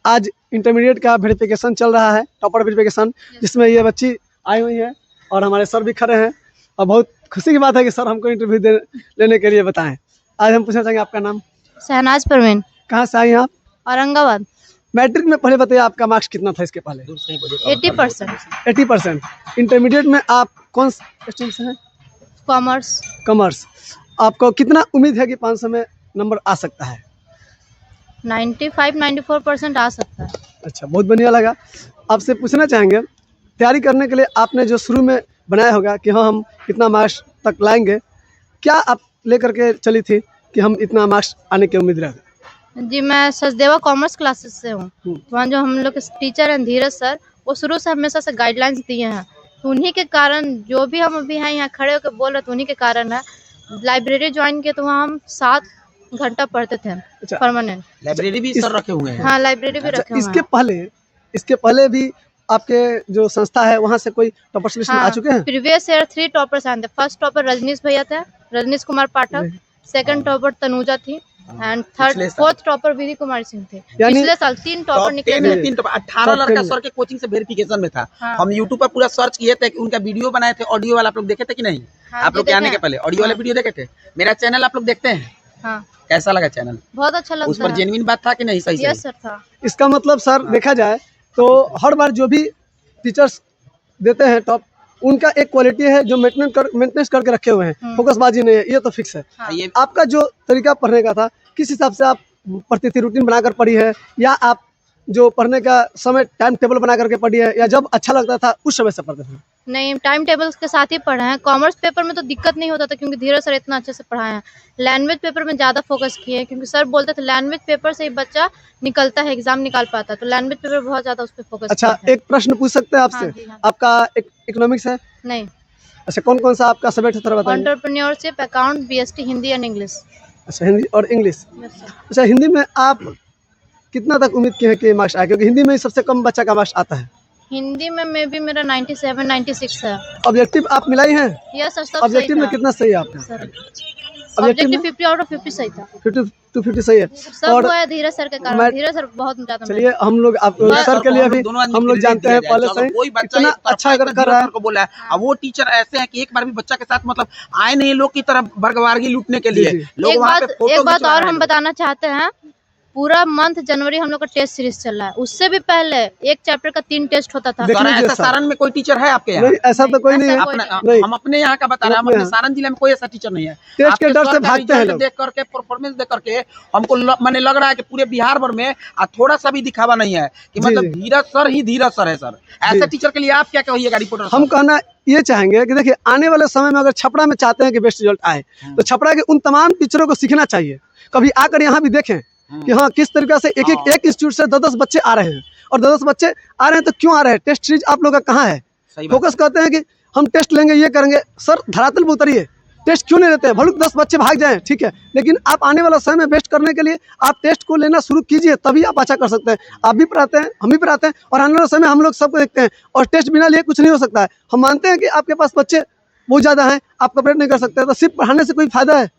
आज इंटरमीडिएट का वेरिफिकेशन चल रहा है, टॉपर वेरिफिकेशन, जिसमें ये बच्ची आई हुई है और हमारे सर भी खड़े हैं और बहुत खुशी की बात है कि सर हमको इंटरव्यू लेने के लिए बताएं। आज हम पूछना चाहेंगे आपका नाम? शहनाज परवीन। कहाँ से आई हैं आप? औरंगाबाद। मैट्रिक में पहले बताइए आपका मार्क्स कितना था इसके पहले? 80%। 80%। इंटरमीडिएट में आप कौन स्ट्रीम से हैं? कॉमर्स। कॉमर्स। आपको कितना उम्मीद है कि 500 में नंबर आ सकता है? 95-94% आ सकता है। अच्छा, बहुत बढ़िया लगा। आपसे पूछना चाहेंगे, तैयारी करने के लिए आपने जो शुरू में बनाया होगा कि हाँ हम इतना मार्क्स तक लाएंगे, क्या आप लेकर के चली थी कि हम इतना मार्क्स आने की उम्मीद रखते? जी, मैं सचदेवा कॉमर्स क्लासेस से हूँ। वहाँ जो हम लोग के टीचर हैं धीरज सर, वो शुरू से हमेशा से गाइडलाइंस दिए हैं, तो उन्हीं के कारण जो भी हम अभी हैं यहाँ खड़े होकर बोल रहे थे उन्हीं के कारण है। लाइब्रेरी ज्वाइन किए तो वहाँ हम 7 घंटा पढ़ते थे। अच्छा, परमानेंट लाइब्रेरी भी सर रखे हुए हैं? हाँ, लाइब्रेरी भी रखे हुए हैं। इसके पहले भी आपके जो संस्था है वहाँ से कोई टॉपर्स लिस्ट में आ चुके हैं? प्रीवियस ईयर 3 टॉपर्स आए थे। फर्स्ट टॉपर रजनीश भैया थे, रजनीश कुमार पाठक। सेकंड टॉपर तनुजा थी एंड फोर्थ टॉपर विधि कुमार सिंह थे। पिछले साल 3 टॉपर निकले थे। 3 टॉपर 18 लड़का सर के कोचिंग से वेरिफिकेशन में था। हम यूट्यूब पर पूरा सर्च किए थे, उनका वीडियो बनाए थे, ऑडियो वाला आप लोग देखे थे कि नहीं? आप लोग के आने के पहले ऑडियो वाला वीडियो देखे थे? मेरा चैनल आप लोग देखते हैं? हाँ। कैसा लगा चैनल? बहुत अच्छा लगता है। उस पर जेन्युइन बात था कि नहीं? सही यस सर था। इसका मतलब सर देखा जाए तो हर बार जो भी टीचर्स देते हैं टॉप, उनका एक क्वालिटी है जो मेंटेनेंस करके रखे हुए हैं, फोकसबाजी नहीं है, ये तो फिक्स है। हाँ। आपका जो तरीका पढ़ने का था, किस हिसाब से आप पढ़ती थी? रूटीन बनाकर पढ़ी है या आप जो पढ़ने का समय टाइम टेबल बना करके पढ़ी है, या जब अच्छा लगता था उस समय से पढ़ते थे? नहीं, टाइम टेबल्स के साथ ही पढ़े हैं। कॉमर्स पेपर में तो दिक्कत नहीं होता था क्योंकि धीरज सर इतना अच्छे से पढ़ाए हैं। लैंग्वेज पेपर में ज़्यादा फोकस किए हैं क्योंकि सर बोलते थे लैंग्वेज पेपर से ही बच्चा निकलता है, एग्जाम निकाल पाता है, तो लैंग्वेज पेपर बहुत ज़्यादा उस पर फोकस। अच्छा, एक प्रश्न पूछ सकते हैं आपसे? हाँ। आपका इकोनॉमिक्स है? नहीं। अच्छा, कौन कौन सा आपका सब्जेक्ट है, बताइए? Entrepreneurship, account, BST, Hindi and English. अच्छा, हिंदी और इंग्लिश। अच्छा, हिंदी में आप कितना तक उम्मीद की है कि मार्क्स आए, क्योंकि हिंदी में सबसे कम बच्चा का मार्क्स आता है? हिंदी में मे भी मेरा 97-96 है। ऑब्जेक्टिव आप मिलाई हैं? यस सर, सब ऑब्जेक्टिव में कितना सही है आपका? ऑब्जेक्टिव 50 आउट ऑफ 50 सही था। 50 to 50 सही है। सब हुआ है धीरज सर के कारण। धीरज सर बहुत ज्यादा। चलिए, हम लोग आप सर के लिए भी हम लोग जानते हैं पहले से कोई बच्चा इतना अच्छा अगर कर रहा है को बोला है, अब वो टीचर ऐसे हैं कि एक बार भी बच्चा के साथ मतलब आए नहीं लोग की तरफ वर्गवारगी लूटने के लिए। लोग वहाँ पे फोटो एक बात और हम बताना चाहते हैं, पूरा मंथ जनवरी हम लोग का टेस्ट सीरीज चल रहा है। उससे भी पहले एक चैप्टर का 3 टेस्ट होता था। ऐसा सारण में कोई टीचर है आपके यहाँ? नहीं, ऐसा तो कोई नहीं है। हम अपने यहाँ का बता रहे हैं, हम अपने सारण जिले में कोई ऐसा टीचर नहीं है। टेस्ट के डर से भागते हैं लोग। देख करके, परफॉर्मेंस देख करके हमको मैंने लग रहा है कि पूरे बिहार भर में थोड़ा सा भी दिखावा नहीं है कि मतलब धीरज सर ही धीरज सर है। सर ऐसे टीचर के लिए आप क्या कहिएगा रिपोर्टर? हम कहना ये चाहेंगे कि देखिए, आने वाले समय में अगर छपरा में चाहते हैं कि बेस्ट रिजल्ट आए, तो छपरा के उन तमाम टीचरों को सीखना चाहिए। कभी आकर यहाँ भी देखें कि हाँ किस तरीके से एक इंस्टीट्यूट से 10-10 बच्चे आ रहे हैं, और 10-10 बच्चे आ रहे हैं तो क्यों आ रहे हैं? टेस्ट सीरीज आप लोग का कहाँ है? फोकस करते हैं कि हम टेस्ट लेंगे, ये करेंगे। सर धरातल में उतरिए, टेस्ट क्यों नहीं लेते हैं? भले 10 बच्चे भाग जाएं, ठीक है, लेकिन आप आने वाला समय में बेस्ट करने के लिए आप टेस्ट को लेना शुरू कीजिए, तभी आप अच्छा कर सकते हैं। आप भी पढ़ाते हैं, हम भी पढ़ाते हैं, और आने वाला समय हम लोग सबको देखते हैं, और टेस्ट बिना लिए कुछ नहीं हो सकता है। हम मानते हैं कि आपके पास बच्चे बहुत ज़्यादा हैं, आप कवरेज नहीं कर सकते, तो सिर्फ पढ़ाने से कोई फायदा है?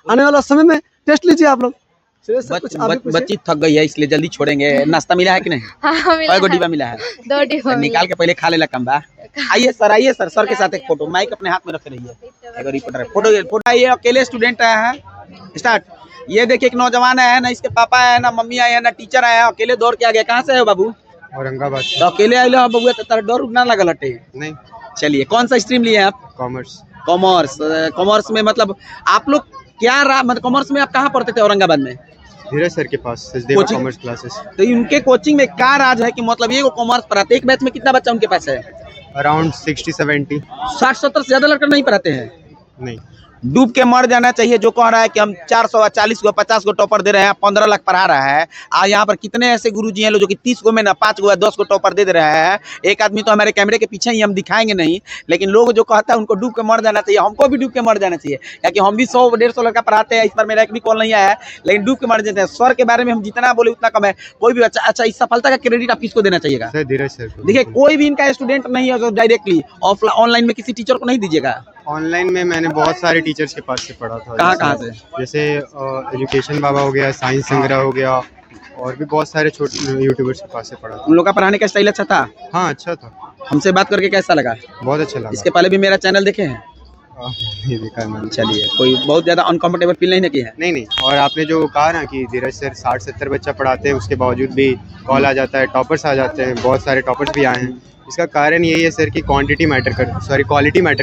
आने वाला समय में टेस्ट लीजिए आप लोग। बच्ची थक गई है इसलिए जल्दी छोड़ेंगे। नाश्ता मिला है कि नहीं? हाँ, मिला है। डिब्बा मिला है? 2 डिब्बा निकाल के पहले खा लेला कम बा। आइए सर, सर के साथ एक फोटो, माइक अपने हाथ में रखे रहिए। रिपोर्टर फोटो आइए, अकेले स्टूडेंट आया है। स्टार्ट। ये देखिए, एक नौजवान आया है, ना इसके पापा आए, ना मम्मी आए हैं, ना टीचर आया, अकेले दौड़ के आ गया। कहाँ से है बाबू? औरंगाबाद। तो अकेले आए हो बबुआ, तो तारा डर उगना लगल हटे? नहीं। चलिए, कौन सा स्ट्रीम लिए आप? कॉमर्स। कॉमर्स में मतलब आप लोग क्या मतलब कॉमर्स में आप कहाँ पढ़ते थे? औरंगाबाद में धीरज सर के पास सचदेवा कॉमर्स क्लासेस। तो उनके कोचिंग में क्या राज है कि मतलब ये कॉमर्स पढ़ाते? एक बैच में कितना बच्चा उनके पास है? अराउंड 60-70। 60-70 से ज्यादा लड़के नहीं पढ़ाते हैं? नहीं। डूब के मर जाना चाहिए जो कह रहा है कि हम 440 को 50 को टॉपर दे रहे हैं, 15 लाख पढ़ा रहा है। आज यहाँ पर कितने ऐसे गुरुजी हैं जो कि 30 को में ना 5 को या 10 को टॉपर दे रहे हैं। एक आदमी तो हमारे कैमरे के पीछे ही हम दिखाएंगे नहीं, लेकिन लोग जो कहता है उनको डूब के मर जाना चाहिए। हमको भी डूब के मर जाना चाहिए, क्योंकि हम भी 100-150 लड़का पढ़ाते हैं। इस पर मेरा एक भी कॉल नहीं आया है, लेकिन डूब के मर जाते हैं। सर के बारे में हम जितना बोले उतना कम है। कोई भी अच्छा, इस सफलता का क्रेडिट आप किसको देना चाहिएगा? धीरज सर। देखिए, कोई भी इनका स्टूडेंट नहीं है जो डायरेक्टली ऑनलाइन में किसी टीचर को नहीं दीजिएगा। ऑनलाइन में मैंने बहुत सारे टीचर्स के पास से पढ़ा था। कहाँ से? जैसे एजुकेशन बाबा हो गया, साइंस संग्रह हो गया, और भी बहुत सारे छोटे यूट्यूबर्स के पास से पढ़ा था। उन लोग का पढ़ाने का स्टाइल अच्छा था? हाँ अच्छा था, हमसे बात करके कैसा लगा? बहुत अच्छा लगा। इसके पहले भी मेरा चैनल देखे हैं? ये देखा है मैंने। चलिए, कोई बहुत ज़्यादा अनकंफर्टेबल फील नहीं किया है? नहीं नहीं, और आपने जो कहा ना कि धीरज सर 60-70 बच्चा पढ़ाते हैं, उसके बावजूद भी कॉल आ जाता है, टॉपर्स आ जाते हैं, बहुत सारे टॉपर्स भी आए हैं। इसका कारण यही है सर कि क्वालिटी मैटर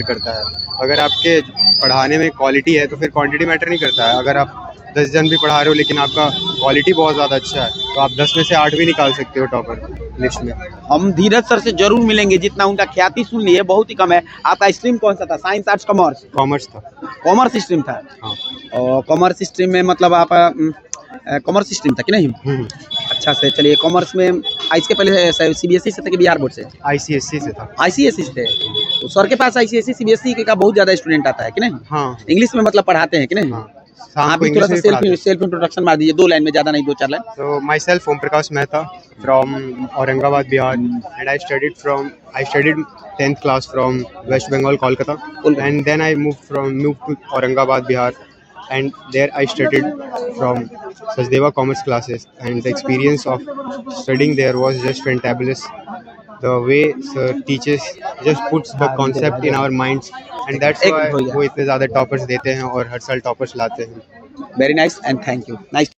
करता है। अगर आपके पढ़ाने में क्वालिटी है तो फिर क्वांटिटी मैटर नहीं करता है। अगर आप 10 जन भी पढ़ा रहे हो लेकिन आपका क्वालिटी बहुत ज़्यादा अच्छा है तो आप 10 में से 8 भी निकाल सकते हो टॉपर लिस्ट में। हम धीरज सर से जरूर मिलेंगे, जितना उनका ख्याति सुन लिए बहुत ही कम है। आपका स्ट्रीम कौन सा था? Science, arts, commerce? कॉमर्स था। कॉमर्स स्ट्रीम था। हाँ। और कॉमर्स स्ट्रीम में मतलब आप कॉमर्स स्ट्रीम था कि नहीं? अच्छा से, चलिए कॉमर्स में इसके पहले सीबीएसई से थे कि बिहार बोर्ड से? ICSE से था। आईसीएसई से थे। तो सर के पास आईसीएसई सीबीएसई का बहुत ज़्यादा स्टूडेंट आता है कि नहीं? हाँ इंग्लिश में मतलब पढ़ाते हैं कि नहीं? हाँ। आप भी थोड़ा सा सेल्फ इंट्रोडक्शन मार दीजिए, 2 लाइन में, ज़्यादा नहीं, 2-4 line. So myself Om Prakash Mehta from Aurangabad, Bihar, and I studied 10th class from West Bengal, Kolkata, and then I moved to Aurangabad, Bihar, and there I studied from Sachdeva Commerce classes, and the experience of studying there was just fantabulous. The way sir teaches just puts the concept in our minds, and that's why वो इतने ज़्यादा toppers देते हैं और हर साल toppers लाते हैं। Very nice and thank you. Nice.